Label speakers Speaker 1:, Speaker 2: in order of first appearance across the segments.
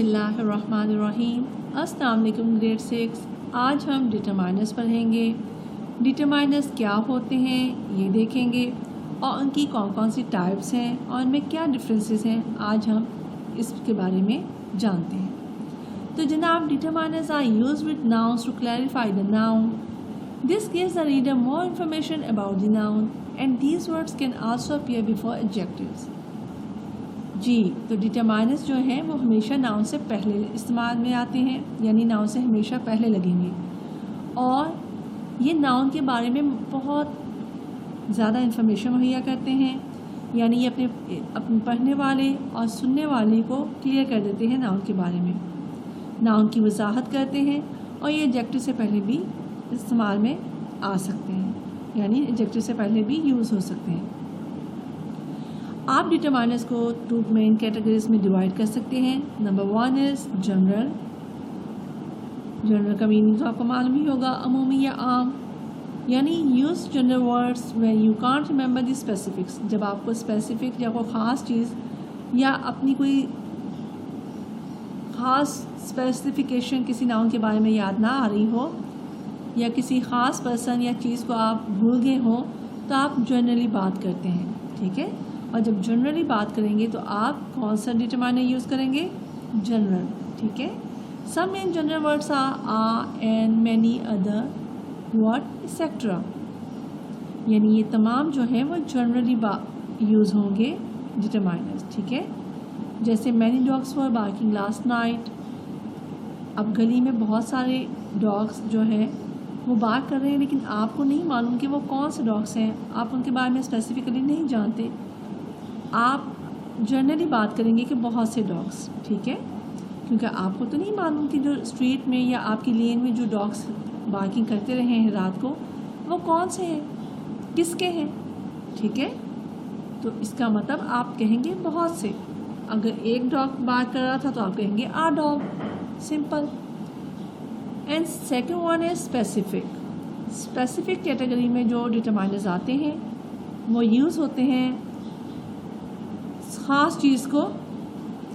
Speaker 1: اللہ الرحمن الرحیم۔ السلام علیکم گریڈ 6۔ آج ہم ڈٹرمائنرز پڑھیں گے۔ ڈٹرمائنرز کیا ہوتے ہیں یہ دیکھیں گے اور ان کی کون کون سی ٹائپس ہیں اور ان میں کیا ڈفرینسز ہیں، آج ہم اس کے بارے میں جانتے ہیں۔ تو جناب، determiners are used with nouns to clarify the noun. This gives the reader more information about the noun and these words can also appear before adjectives۔ جی، تو ڈٹرمائنرز جو ہیں وہ ہمیشہ ناؤن سے پہلے استعمال میں آتے ہیں، یعنی ناؤن سے ہمیشہ پہلے لگیں گے، اور یہ ناؤن کے بارے میں بہت زیادہ انفارمیشن مہیا کرتے ہیں، یعنی یہ اپنے پڑھنے والے اور سننے والے کو کلیئر کر دیتے ہیں ناؤن کے بارے میں، ناؤن کی وضاحت کرتے ہیں، اور یہ ایڈجیکٹو سے پہلے بھی استعمال میں آ سکتے ہیں، یعنی ایڈجیکٹو سے پہلے بھی یوز ہو سکتے ہیں۔ آپ ڈٹرمائنرز کو 2 مین کیٹیگریز میں ڈیوائڈ کر سکتے ہیں۔ Number 1 is general. جنرل کا میننگ تو آپ کو معلوم ہی ہوگا، عمومی یا عام، یعنی use general words when you can't remember the specifics. جب آپ کو اسپیسیفک یا کوئی خاص چیز یا اپنی کوئی خاص اسپیسیفیکیشن کسی ناؤن کے بارے میں یاد نہ آ رہی ہو، یا کسی خاص پرسن یا چیز کو آپ بھول گئے ہوں، تو آپ جنرلی بات کرتے ہیں، ٹھیک ہے۔ اور جب جنرلی بات کریں گے تو آپ کون سا ڈٹرمائنر یوز کریں گے؟ جنرل، ٹھیک ہے۔ Some main general words are and many other what etcetera, یعنی یہ تمام جو ہیں وہ جنرلی یوز ہوں گے ڈٹرمائنرز، ٹھیک ہے۔ جیسے مینی ڈاگس ور بارکنگ لاسٹ نائٹ۔ اب گلی میں بہت سارے ڈاگس جو ہیں وہ بارک کر رہے ہیں، لیکن آپ کو نہیں معلوم کہ وہ کون سے ڈاگس ہیں، آپ ان کے بارے میں اسپیسیفکلی نہیں جانتے، آپ جنرلی بات کریں گے کہ بہت سے ڈاگس، ٹھیک ہے، کیونکہ آپ کو تو نہیں معلوم کہ جو اسٹریٹ میں یا آپ کی لین میں جو ڈاگس بارکنگ کرتے رہے ہیں رات کو، وہ کون سے ہیں، کس کے ہیں، ٹھیک ہے۔ تو اس کا مطلب آپ کہیں گے بہت سے۔ اگر ایک ڈاگ بارک کر رہا تھا تو آپ کہیں گے a dog, simple. And second one ہے اسپیسیفک۔ اسپیسیفک کیٹیگری میں جو ڈٹرمائنرز آتے ہیں وہ یوز ہوتے ہیں خاص چیز کو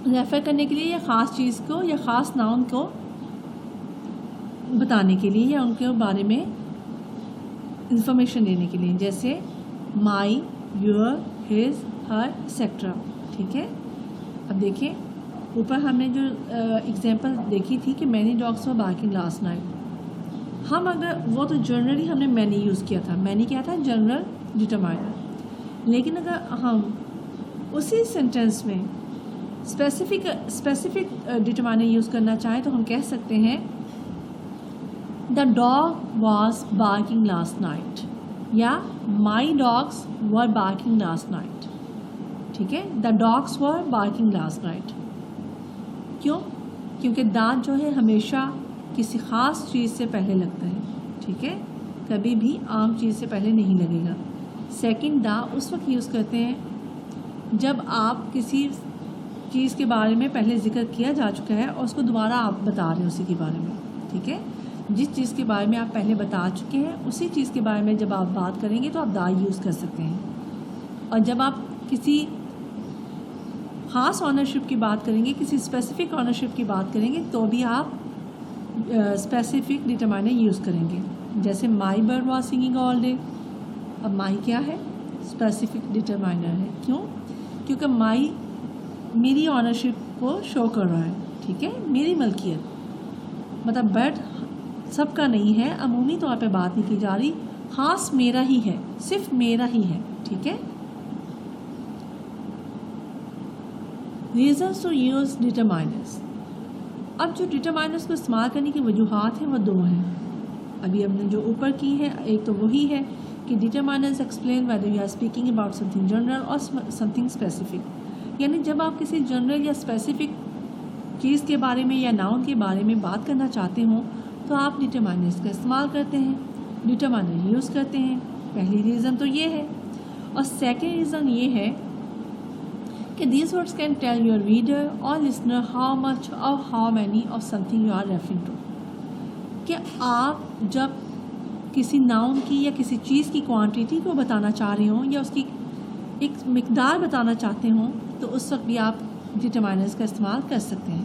Speaker 1: ریفر کرنے کے لیے، یا خاص چیز کو یا خاص ناؤن کو بتانے کے لیے، یا ان کے بارے میں انفارمیشن دینے کے لیے، جیسے مائی، یور، ہز، ہر، ایکسیکٹرا، ٹھیک ہے۔ اب دیکھیں اوپر ہم نے جو اگزامپل دیکھی تھی کہ مینی ڈاگس ور بارکنگ لاسٹ نائٹ، ہم اگر وہ تو جنرلی ہم نے مینی یوز کیا تھا، مینی کیا تھا؟ جنرل ڈٹرمائنر۔ لیکن اگر ہم اسی سینٹینس میں اسپیسیفک ڈٹرمائنر یوز کرنا چاہیں تو ہم کہہ سکتے ہیں the dog was barking last night, یا مائی ڈاگس ور بارکنگ لاسٹ نائٹ، ٹھیک ہے۔ The dogs were barking last night. کیوں؟ کیونکہ دانت جو ہے ہمیشہ کسی خاص چیز سے پہلے لگتا ہے، ٹھیک ہے، کبھی بھی عام چیز سے پہلے نہیں لگے گا۔ سیکنڈ دا اس وقت یوز کرتے ہیں جب آپ کسی چیز کے بارے میں پہلے ذکر کیا جا چکا ہے اور اس کو دوبارہ آپ بتا رہے ہیں اسی کے بارے میں، ٹھیک ہے۔ جس چیز کے بارے میں آپ پہلے بتا چکے ہیں اسی چیز کے بارے میں جب آپ بات کریں گے تو آپ دا یوز کر سکتے ہیں، اور جب آپ کسی خاص آنرشپ کی بات کریں گے، کسی اسپیسیفک آنرشپ کی بات کریں گے تو بھی آپ اسپیسیفک ڈٹرمائنر یوز کریں گے، جیسے my bird was singing all day. اب مائی کیا ہے؟ اسپیسیفک ڈٹرمائنر ہے۔ کیوں؟ کیونکہ مائی میری آنرشپ کو شو کر رہا ہے، ٹھیک ہے، میری ملکیت، مطلب برڈ سب کا نہیں ہے، عمومی طور پہ بات نہیں کی جا رہی، خاص میرا ہی ہے، صرف میرا ہی ہے، ٹھیک ہے۔ Reasons to use determiners. اب جو ڈٹرمائنرز کو استعمال کرنے کی وجوہات ہیں وہ 2 ہیں، ابھی ہم نے جو اوپر کی ہیں، ایک تو وہی ہے کہ determiners explain whether you are speaking about something general اور سم تھنگ اسپیسیفک، یعنی جب آپ کسی جنرل یا اسپیسیفک چیز کے بارے میں یا ناؤن کے بارے میں بات کرنا چاہتے ہوں تو آپ ڈٹرمائنرز کا استعمال کرتے ہیں، ڈٹرمائنر یوز کرتے ہیں۔ پہلی ریزن تو یہ ہے، اور سیکنڈ ریزن یہ ہے کہ these words can tell your reader اور لسنر ہاؤ مچ اور how many of something you are referring to, کہ آپ جب کسی ناؤن کی یا کسی چیز کی کوانٹٹی کو بتانا چاہ رہے ہوں یا اس کی ایک مقدار بتانا چاہتے ہوں تو اس وقت بھی آپ ڈٹرمائنرز کا استعمال کر سکتے ہیں،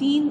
Speaker 1: 3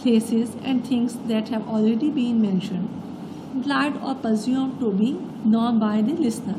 Speaker 1: places and things that have already been mentioned, implied or presumed to be known by the listener।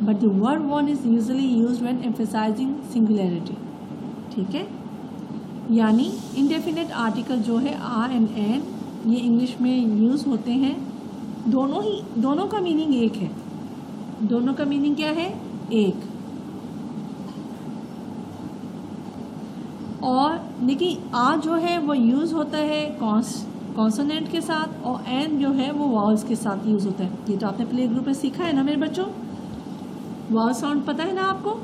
Speaker 1: but the word one is usually used when emphasizing singularity. ٹھیک ہے، یعنی انڈیفینٹ آرٹیکل جو ہے آر اینڈ این یہ English میں use ہوتے ہیں، دونوں کا میننگ ایک ہے. دونوں کا میننگ کیا ہے؟ ایک. اور لیکن آ جو ہے وہ یوز ہوتا ہے کانسوننٹ کے ساتھ، اور این جو ہے وہ واؤلس کے ساتھ یوز ہوتا ہے. یہ تو آپ نے پلے گروپ میں سیکھا ہے نا میرے بچوں. واؤل ساؤنڈ پتہ ہے نا آپ کو؟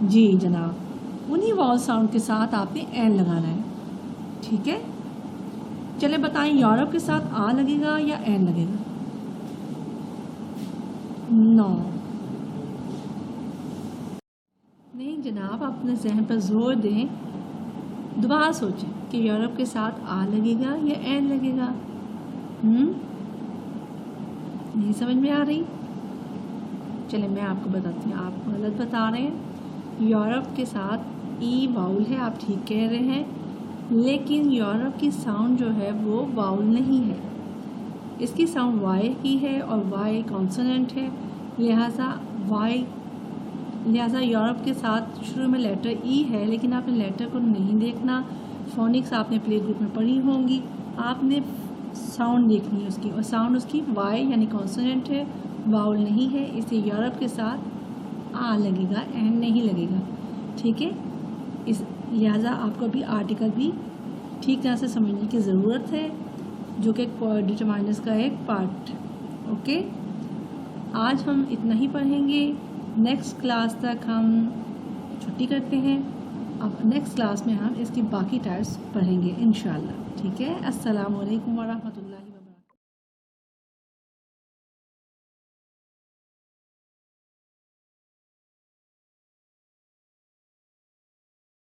Speaker 1: جی جناب، انہی واؤل ساؤنڈ کے ساتھ آپ نے این لگانا ہے. ٹھیک ہے، چلے بتائیں یورپ کے ساتھ آ لگے گا یا این لگے گا؟ نو، نہیں جناب، اپنے ذہن پر زور دیں، دوبارہ سوچیں کہ یورپ کے ساتھ آ لگے گا یا این لگے گا. نہیں سمجھ میں آ رہی؟ چلیں میں آپ کو بتاتی ہوں، آپ غلط بتا رہے ہیں. یورپ کے ساتھ ای واؤل ہے، آپ ٹھیک کہہ رہے ہیں، لیکن یورپ کی ساؤنڈ جو ہے وہ واؤل نہیں ہے. اس کی ساؤنڈ وائی کی ہے اور وائی کانسوننٹ ہے، لہٰذا یورپ کے ساتھ شروع میں لیٹر ای ہے، لیکن آپ نے لیٹر کو نہیں دیکھنا. فونکس آپ نے پلے گروپ میں پڑھی ہوں گی، آپ نے ساؤنڈ دیکھنی ہے اس کی، اور ساؤنڈ اس کی وائی یعنی کانسوننٹ ہے، واؤل نہیں ہے. اس لیے یورپ کے ساتھ آ لگے گا، این نہیں لگے گا. ٹھیک ہے، لہٰذا آپ کو ابھی آرٹیکل بھی ٹھیک طرح سے سمجھنے کی ضرورت ہے، جو کہ ڈٹرمائنرز کا ایک پارٹ. اوکے، آج ہم اتنا ہی پڑھیں گے. نیکسٹ کلاس تک ہم چھٹی کرتے ہیں. اب نیکسٹ کلاس میں ہم اس کی باقی ٹائپس پڑھیں گے انشاءاللہ. ٹھیک ہے، السلام علیکم ورحمۃ اللہ وبرکاتہ.